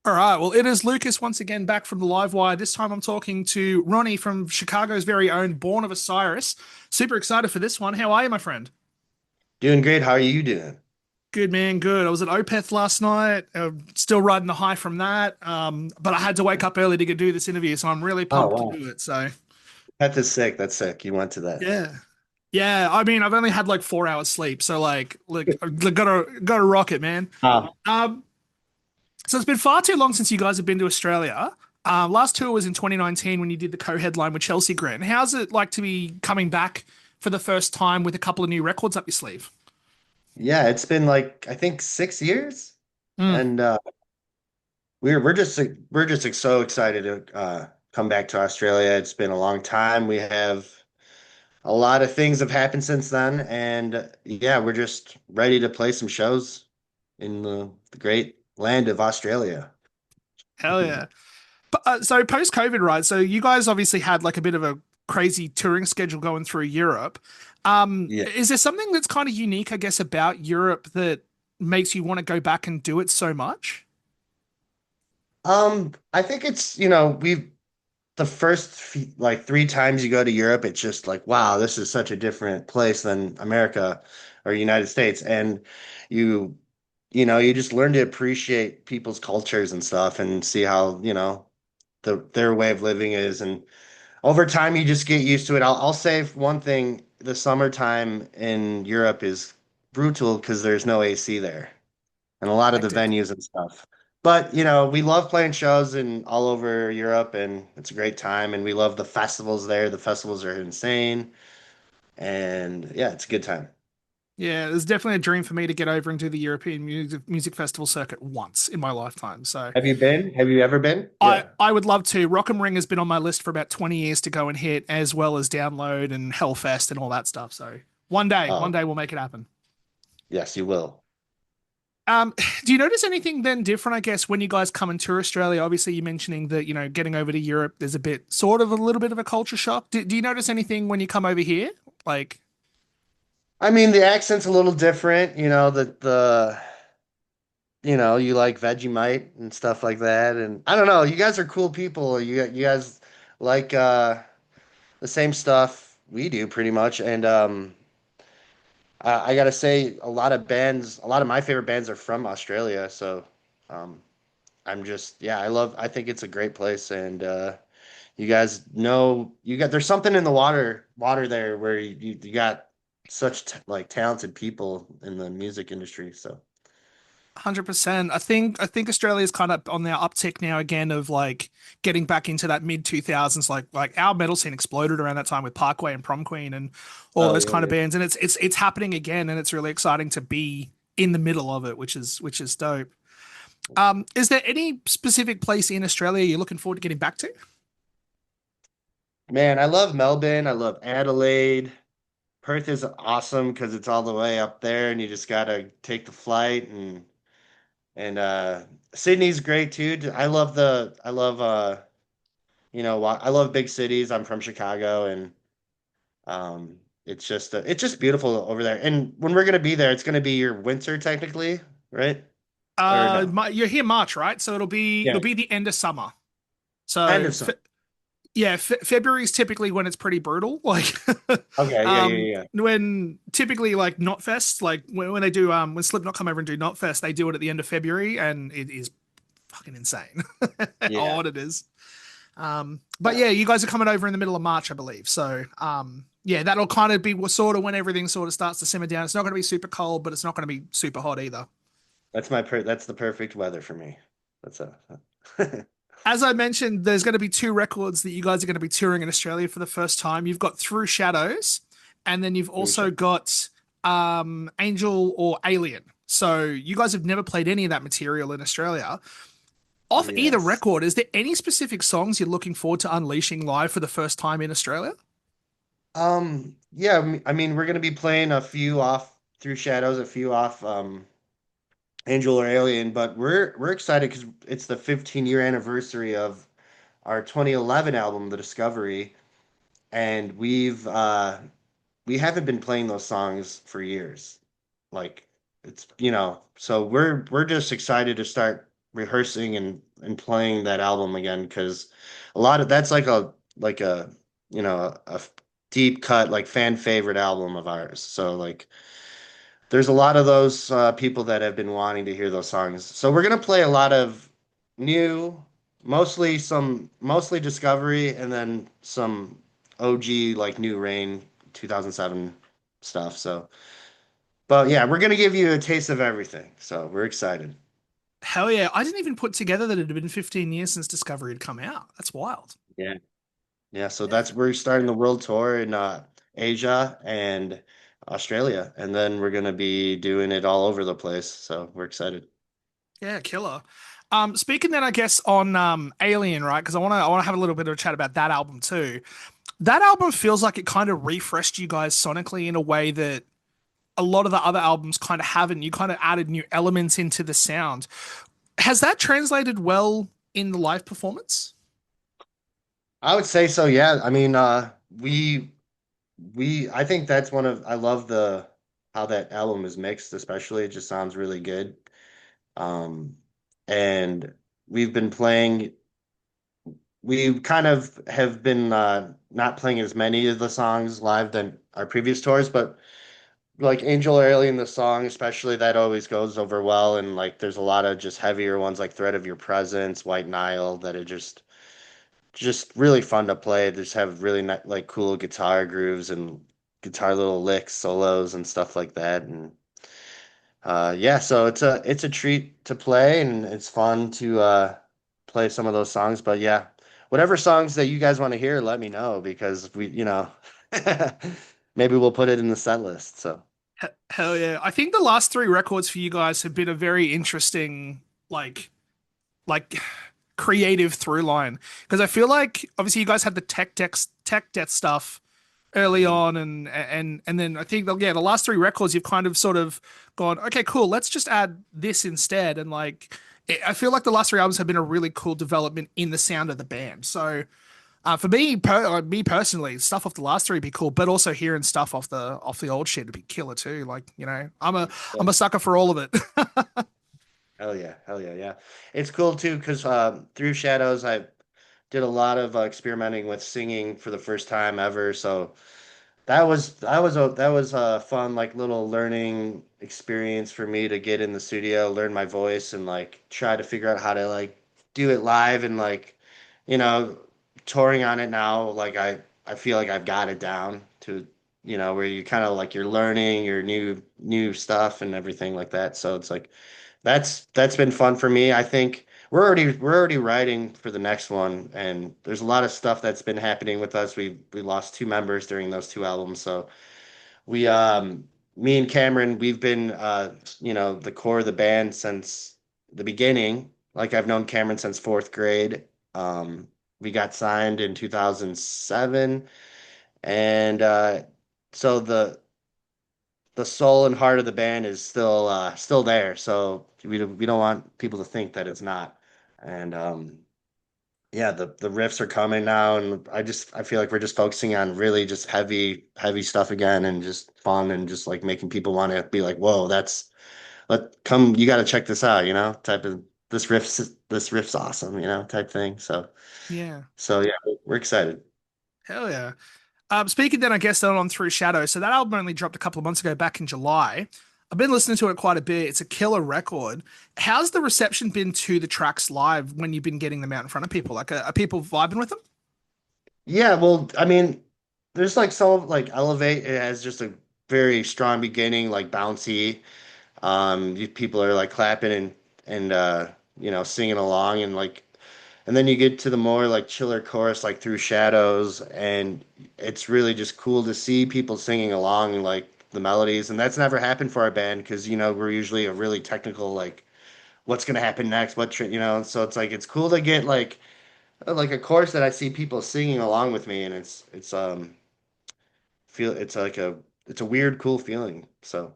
All right. Well, it is Lucas once again back from the live wire. This time I'm talking to Ronnie from Chicago's very own Born of Osiris. Super excited for this one. How are you, my friend? Doing great. How are you doing? Good, man. Good. I was at Opeth last night. Still riding the high from that. But I had to wake up early to go do this interview, so I'm really Oh, pumped to wow. do it. So, That is sick. That's sick. You went to that. yeah. Yeah, I mean, I've only had like 4 hours sleep, so like, gotta rock it, man. Ah, Um, So it's been far too long since you guys have been to Australia. Last tour was in 2019 when you did the co-headline with Chelsea Grin. How's it like to be coming back for the first time with a couple of new records up your sleeve? yeah, it's been like I think 6 years, Mm. and we're just so excited to come back to Australia. It's been a long time. We have a lot of things have happened since then, and yeah, we're just ready to play some shows in the great land of Australia. Hell yeah. But, so post-COVID, right? So you guys obviously had like a bit of a crazy touring schedule going through Europe. Yeah. Is there something that's kind of unique, I guess, about Europe that makes you want to go back and do it so much? I think it's, we've the like 3 times you go to Europe, it's just like, wow, this is such a different place than America or United States. And you, you just learn to appreciate people's cultures and stuff and see how, their way of living is. And over time, you just get used to it. I'll say one thing, the summertime in Europe is brutal because there's no AC there and a lot of the Hectic. venues and stuff. But we love playing shows in all over Europe, and it's a great time. And we love the festivals there. The festivals are insane, and yeah, it's a good time. Yeah, there's definitely a dream for me to get over and do the European music festival circuit once in my lifetime. So Have you been? Have you ever been? I Yeah. I would love to. Rock am Ring has been on my list for about 20 years to go and hit, as well as Download and Hellfest and all that stuff. So one Oh, day we'll make it happen. yes, you will. Um, do you notice anything then different, I guess, when you guys come and tour Australia? Obviously, you're mentioning that, getting over to Europe, there's a bit, sort of a little bit of a culture shock. Do you notice anything when you come over here? Like, I mean, the accent's a little different. You like Vegemite and stuff like that. And I don't know. You guys are cool people. You guys like the same stuff we do pretty much. And I gotta say, a lot of my favorite bands are from Australia. So, um, yeah, I think it's a great place, and you guys know there's something in the water there where you got such like talented people in the music industry. So, 100%. I think Australia's kind of on their uptick now again of like getting back into that mid 2000s. Like our metal scene exploded around that time with Parkway and Prom Queen and all oh those yeah, kind of yeah. bands, and it's happening again, and it's really exciting to be in the middle of it, which is dope. Is there any specific place in Australia you're looking forward to getting back to? Man, I love Melbourne. I love Adelaide. Perth is awesome because it's all the way up there, and you just gotta take the flight and Sydney's great too. I love I love big cities. I'm from Chicago, and it's just beautiful over there. And when we're gonna be there, it's gonna be your winter technically, right? Or no? You're here March, right? So Yeah, it'll be the end of summer. end So of summer. yeah, February is typically when it's pretty brutal. Like, Okay, yeah, yeah, yeah. when typically like Knotfest, like when they do when Slipknot come over and do Knotfest, they do it at the end of February, and it is fucking insane how Yeah. odd it is. But yeah, you guys are coming over in the middle of March, I believe. So yeah, that'll kind of be sort of when everything sort of starts to simmer down. It's not going to be super cold, but it's not going to be super hot either. That's the perfect weather for me. That's a As I mentioned, there's going to be two records that you guys are going to be touring in Australia for the first time. You've got Through Shadows, and then you've Blue also Check. got Angel or Alien. So you guys have never played any of that material in Australia. Off either Yes. record, is there any specific songs you're looking forward to unleashing live for the first time in Australia? Yeah, I mean, we're gonna be playing a few off Through Shadows, a few off Angel or Alien, but we're excited because it's the 15-year anniversary of our 2011 album, The Discovery, and we haven't been playing those songs for years. Like so we're just excited to start rehearsing and and playing that album again because a lot of that's like a a deep cut like fan favorite album of ours. So like there's a lot of those people that have been wanting to hear those songs. So we're gonna play a lot of new, mostly Discovery, and then some OG like New Rain 2007 stuff. So, but yeah, we're gonna give you a taste of everything. So we're excited. Hell yeah. I didn't even put together that it had been 15 years since Discovery had come out. That's wild. Yeah. Yeah, so Yeah. that's we're starting the world tour in Asia and Australia, and then we're gonna be doing it all over the place. So we're excited. Yeah, killer. Speaking then, I guess on Alien, right? Because I wanna have a little bit of a chat about that album too. That album feels like it kind of refreshed you guys sonically in a way that a lot of the other albums kind of haven't. You kind of added new elements into the sound. Has that translated well in the live performance? I would say so, yeah. I mean, I think that's one of I love the how that album is mixed, especially. It just sounds really good. Um, and we've been playing we kind of have been not playing as many of the songs live than our previous tours, but like Angel or Alien, the song, especially that always goes over well. And like there's a lot of just heavier ones like Thread of Your Presence, White Nile that are just really fun to play. They just have really like cool guitar grooves and guitar little licks, solos and stuff like that. And yeah, so it's a treat to play and it's fun to play some of those songs. But yeah, whatever songs that you guys want to hear, let me know because maybe we'll put it in the set list. So. Hell yeah. I think the last three records for you guys have been a very interesting, like, like creative through line. Because I feel like obviously you guys had the tech debt stuff early Mhm. on and then I think yeah, the last three records you've kind of sort of gone, okay, cool, let's just add this instead. And like I feel like the last three albums have been a really cool development in the sound of the band. So for me personally, stuff off the last three would be cool, but also hearing stuff off the old shit would be killer too. Like, I'm a sucker for all of it. Hell yeah, hell yeah, yeah. It's cool too because through Shadows, I did a lot of experimenting with singing for the first time ever. So that was a fun like little learning experience for me to get in the studio, learn my voice, and like try to figure out how to like do it live and like you know touring on it now. Like I feel like I've got it down to where you kind of like you're learning your new stuff and everything like that. So it's like that's been fun for me. I think we're already writing for the next one, and there's a lot of stuff that's been happening with us. We lost two members during those two albums, so we me and Cameron we've been the core of the band since the beginning. Like I've known Cameron since fourth grade. Um, we got signed in 2007, and so the soul and heart of the band is still there. So we don't want people to think that it's not. And yeah, the riffs are coming now, and I feel like we're just focusing on really just heavy stuff again, and just fun, and just like making people want to be like, whoa, let come, you got to check this out, type of this riff's awesome, type thing. So Yeah. so yeah, we're excited. Hell yeah. Speaking then, I guess on Through Shadow. So that album only dropped a couple of months ago, back in July. I've been listening to it quite a bit. It's a killer record. How's the reception been to the tracks live when you've been getting them out in front of people? Like, are people vibing with them? Yeah, well, I mean, there's like some like Elevate. It has just a very strong beginning, like bouncy. People are like clapping and singing along and then you get to the more like chiller chorus, like Through Shadows, and it's really just cool to see people singing along like the melodies, and that's never happened for our band because we're usually a really technical like what's gonna happen next, so it's like it's cool to get like a chorus that I see people singing along with me, and it's a weird cool feeling. So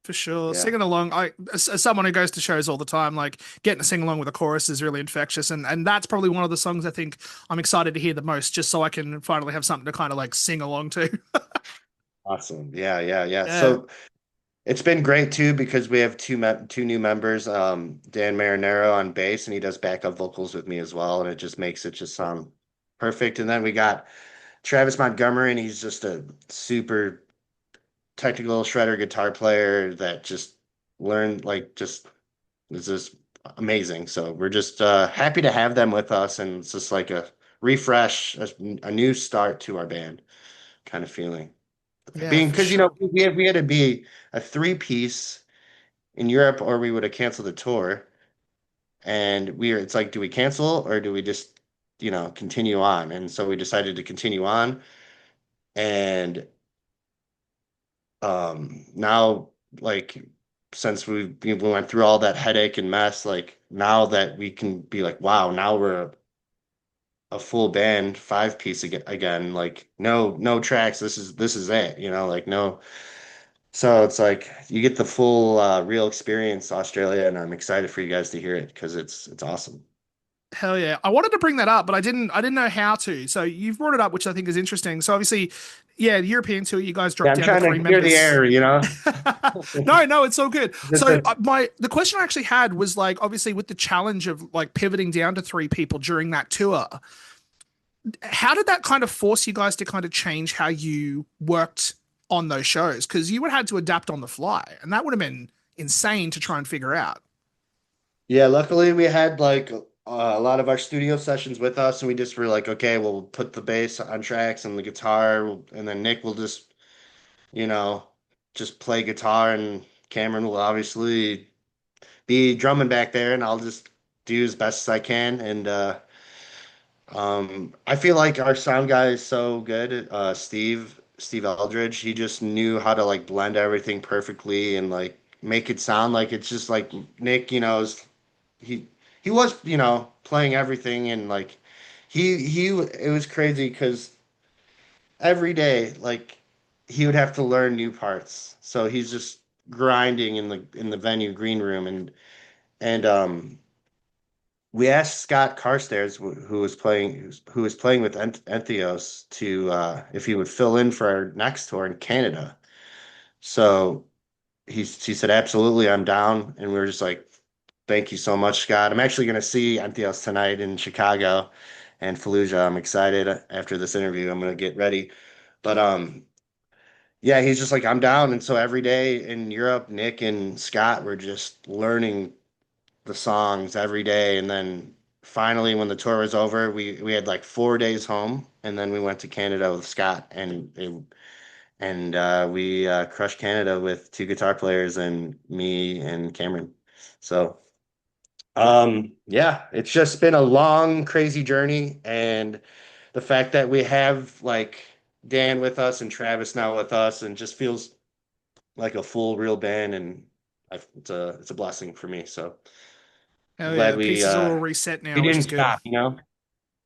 For sure. yeah. Singing along, as someone who goes to shows all the time, like getting to sing along with a chorus is really infectious. And that's probably one of the songs I think I'm excited to hear the most, just so I can finally have something to kind of like sing along to. Awesome. Yeah, yeah, yeah. Yeah. So It's been great too because we have two new members, Dan Marinero on bass, and he does backup vocals with me as well, and it just makes it just sound perfect. And then we got Travis Montgomery, and he's just a super technical shredder guitar player that just learned like just is just amazing. So we're just happy to have them with us, and it's just like a refresh, a new start to our band kind of feeling. Yeah, Being for because sure. we had to be a three piece in Europe, or we would have canceled the tour. And it's like, do we cancel or do we just, continue on? And so we decided to continue on. And now, like, since we went through all that headache and mess, like now that we can be like, wow, now we're a full band, five piece again, like no tracks. This is it, like no. So it's like you get the full real experience Australia, and I'm excited for you guys to hear it because it's awesome. Hell yeah. I wanted to bring that up, but I didn't know how to. So you've brought it up, which I think is interesting. So obviously, yeah, the European tour, you guys Yeah, dropped I'm down to trying three to clear the members. air. No, no, it's all good. Just So a, the question I actually had was like obviously with the challenge of like pivoting down to three people during that tour, how did that kind of force you guys to kind of change how you worked on those shows? Because you would have had to adapt on the fly, and that would have been insane to try and figure out. yeah, luckily we had like a lot of our studio sessions with us, and we just were like, okay, we'll put the bass on tracks and the guitar, and then Nick will you know, just play guitar, and Cameron will obviously be drumming back there, and I'll just do as best as I can. And I feel like our sound guy is so good. Steve Eldridge, he just knew how to like blend everything perfectly and like make it sound like it's just like Nick, he he was, playing everything and like he it was crazy because every day like he would have to learn new parts. So he's just grinding in the venue green room and we asked Scott Carstairs, who was playing with Entheos, to if he would fill in for our next tour in Canada. So he said, absolutely, I'm down. And we were just like, thank you so much, Scott. I'm actually going to see Entheos tonight in Chicago and Fallujah. I'm excited after this interview. I'm going to get ready. But yeah, he's just like, I'm down. And so every day in Europe, Nick and Scott were just learning the songs every day. And then finally, when the tour was over, we had like 4 days home, and then we went to Canada with Scott, and we crushed Canada with two guitar players and me and Cameron. So yeah, it's just been a long, crazy journey, and the fact that we have like Dan with us and Travis now with us, and just feels like a full real band, and it's a blessing for me. So I'm Hell yeah, glad the pieces are all reset we now, which is didn't good. stop.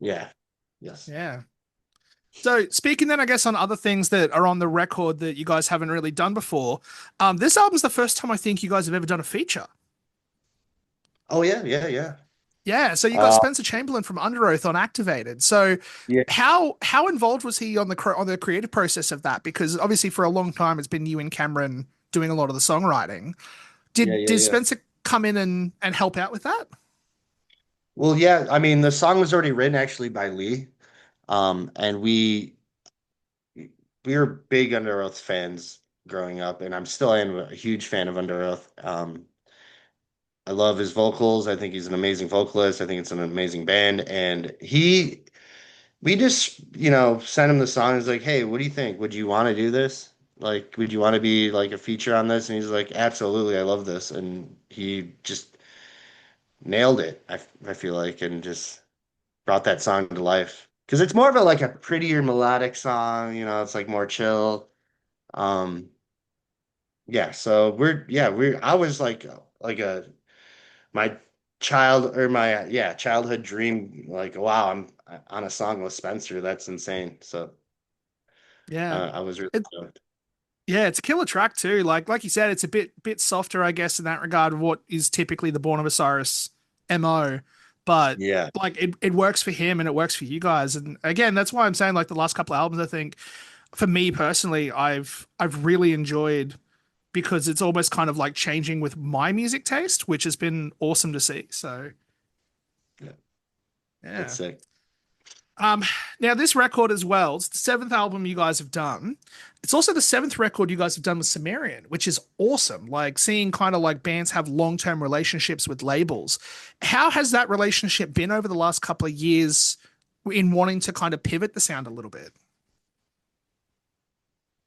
Yeah. Yes. Yeah. So speaking then, I guess on other things that are on the record that you guys haven't really done before, this album's the first time I think you guys have ever done a feature. Oh yeah, yeah, yeah. Yeah, so you got Uh, Spencer Chamberlain from Under Oath on Activated. So yeah, how involved was he on the creative process of that? Because obviously for a long time it's been you and Cameron doing a lot of the songwriting. yeah, Did yeah, yeah. Spencer come in and help out with that? Well, yeah, I mean, the song was already written actually by Lee. And we were big Under Oath fans growing up, and I'm still am a huge fan of Under Oath. I love his vocals. I think he's an amazing vocalist. I think it's an amazing band. And we just, sent him the song. He's like, hey, what do you think? Would you want to do this? Like, would you want to be like a feature on this? And he's like, absolutely, I love this. And he just nailed it. I feel like, and just brought that song to life. Because it's more of like a prettier melodic song. It's like more chill. Um, yeah. So I was like a my childhood dream. Like, wow, I'm on a song with Spencer. That's insane. So Yeah. I was really It, stoked. yeah, it's a killer track too. Like you said, it's a bit softer, I guess, in that regard of what is typically the Born of Osiris MO. But Yeah. like it works for him and it works for you guys. And again, that's why I'm saying like the last couple of albums, I think for me personally, I've really enjoyed because it's almost kind of like changing with my music taste, which has been awesome to see. So Yeah, that's yeah. sick. Um, Now this record as well, it's the seventh album you guys have done. It's also the seventh record you guys have done with Sumerian, which is awesome. Like seeing kind of like bands have long-term relationships with labels. How has that relationship been over the last couple of years in wanting to kind of pivot the sound a little bit?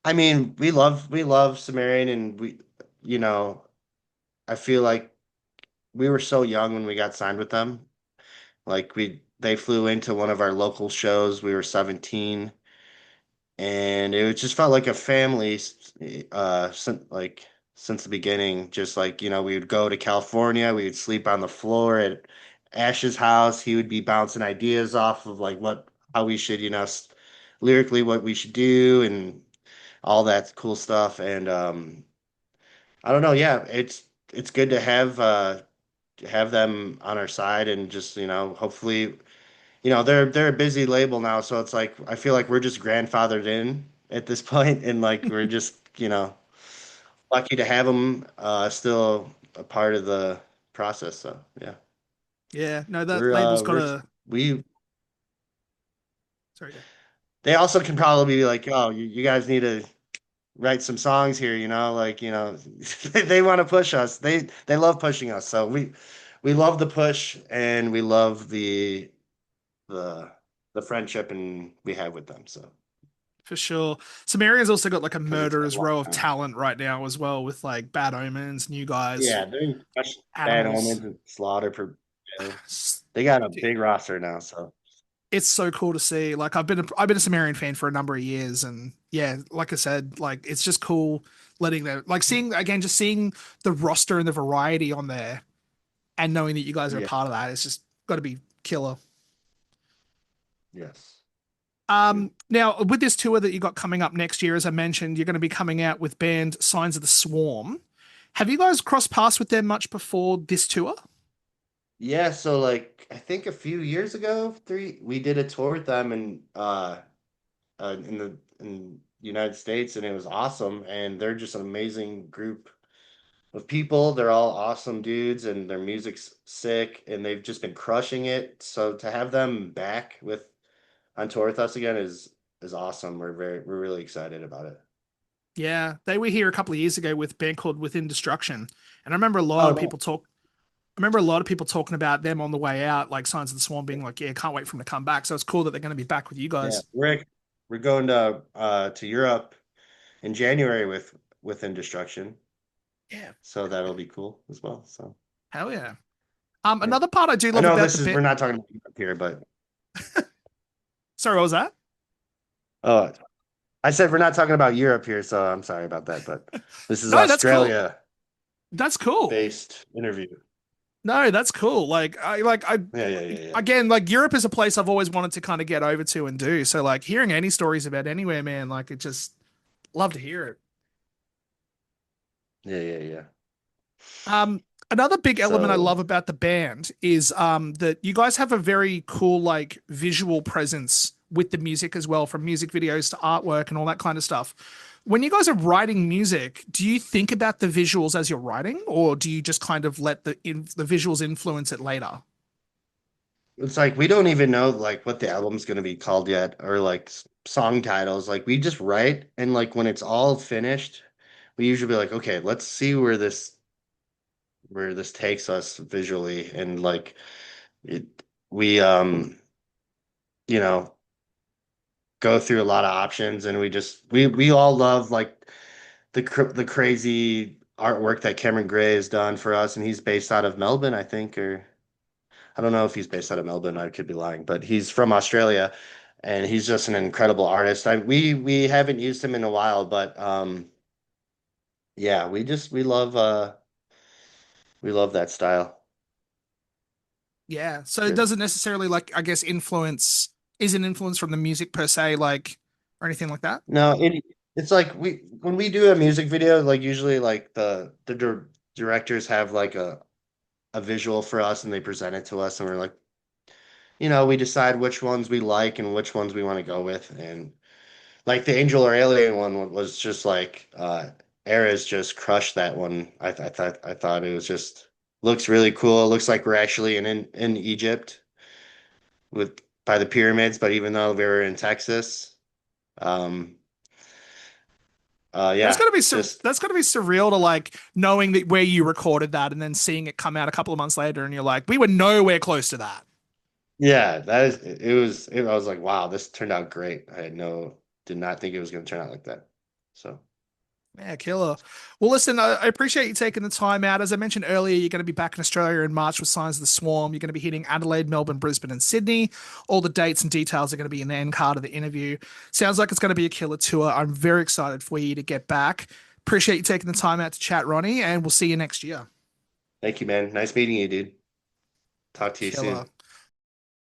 I mean, we love Sumerian, and you know, I feel like we were so young when we got signed with them. Like they flew into one of our local shows. We were 17, and it just felt like a family, since the beginning. Just like, we would go to California, we would sleep on the floor at Ash's house. He would be bouncing ideas off of like how we should, lyrically what we should do and all that cool stuff. And I don't know, yeah, it's good to have them on our side, and just, hopefully, they're a busy label now, so it's like I feel like we're just grandfathered in at this point, and like we're just, lucky to have them still a part of the process. So yeah, Yeah, no, that we're label's got we're a we sorry, go. they also can probably be like, oh, you guys need to write some songs here, like, they want to push us. They love pushing us. So we love the push, and we love the the friendship and we have with them. So For sure. Sumerian's also got like a because it's been a murderer's long row of time. talent right now as well, with like Bad Omens, New Guys, Yeah, they're Bad Animals. Omens and Slaughter per. They got a big roster now, so It's so cool to see. Like I've been a Sumerian fan for a number of years, and yeah, like I said, like it's just cool letting them like seeing again, just seeing the roster and the variety on there, and knowing that you guys are a yeah, part of that. It's just got to be killer. yes. Yeah. Now with this tour that you got coming up next year, as I mentioned, you're going to be coming out with band Signs of the Swarm. Have you guys crossed paths with them much before this tour? Yeah, so like I think a few years ago, we did a tour with them in United States, and it was awesome. And they're just an amazing group of people. They're all awesome dudes, and their music's sick, and they've just been crushing it. So to have them back with on tour with us again is awesome. We're really excited about it. Yeah, they were here a couple of years ago with a band called Within Destruction, and I remember a lot Oh of no. people talk. I remember a lot of people talking about them on the way out, like Signs of the Swarm being like, "Yeah, can't wait for them to come back." So it's cool that they're going to be back with you Yeah, guys. we're going to Europe in January with Indestruction, Yeah, so that'll be cool as well. So hell yeah. yeah, Another part I do I love know about the this is bit. we're not talking about Europe here, but Sorry, what was that? oh, I said we're not talking about Europe here, so I'm sorry about that. But this is No, that's cool. Australia That's cool. based interview. No, that's cool. Like I Yeah, yeah, yeah, yeah, again, like Europe is a place I've always wanted to kind of get over to and do. So like hearing any stories about anywhere, man, like it just love to hear it. yeah, yeah, yeah. Another big element I So love about the band is that you guys have a very cool like visual presence with the music as well, from music videos to artwork and all that kind of stuff. When you guys are writing music, do you think about the visuals as you're writing, or do you just kind of let the visuals influence it later? it's like we don't even know like what the album's gonna be called yet, or like song titles. Like we just write, and like when it's all finished, we usually be like, okay, let's see where this takes us visually, and like it we you know go through a lot of options, and we all love like the crazy artwork that Cameron Gray has done for us, and he's based out of Melbourne, I think, or I don't know if he's based out of Melbourne. I could be lying, but he's from Australia, and he's just an incredible artist. We haven't used him in a while, but yeah, we love that style. Yeah. So it Sure. doesn't necessarily like I guess influence is an influence from the music per se, like or anything like that. No, it's like when we do a music video, like usually like the directors have like a visual for us, and they present it to us, and we're like, we decide which ones we like and which ones we want to go with. And like the Angel or Alien one was just like Eras just crushed that one. I thought it was just looks really cool. It looks like we're actually in Egypt with by the pyramids, but even though we were in Texas, um, That's yeah, gotta be just that's gotta be surreal to like knowing that where you recorded that and then seeing it come out a couple of months later and you're like, we were nowhere close to that. yeah, that is it was I was like, wow, this turned out great. Did not think it was going to turn out like that. So Yeah, killer. Well, listen, I appreciate you taking the time out. As I mentioned earlier, you're going to be back in Australia in March with Signs of the Swarm. You're going to be hitting Adelaide, Melbourne, Brisbane, and Sydney. All the dates and details are going to be in the end card of the interview. Sounds like it's going to be a killer tour. I'm very excited for you to get back. Appreciate you taking the time out to chat, Ronnie, and we'll see you next year. thank you, man. Nice meeting you, dude. Talk to you Killer. soon.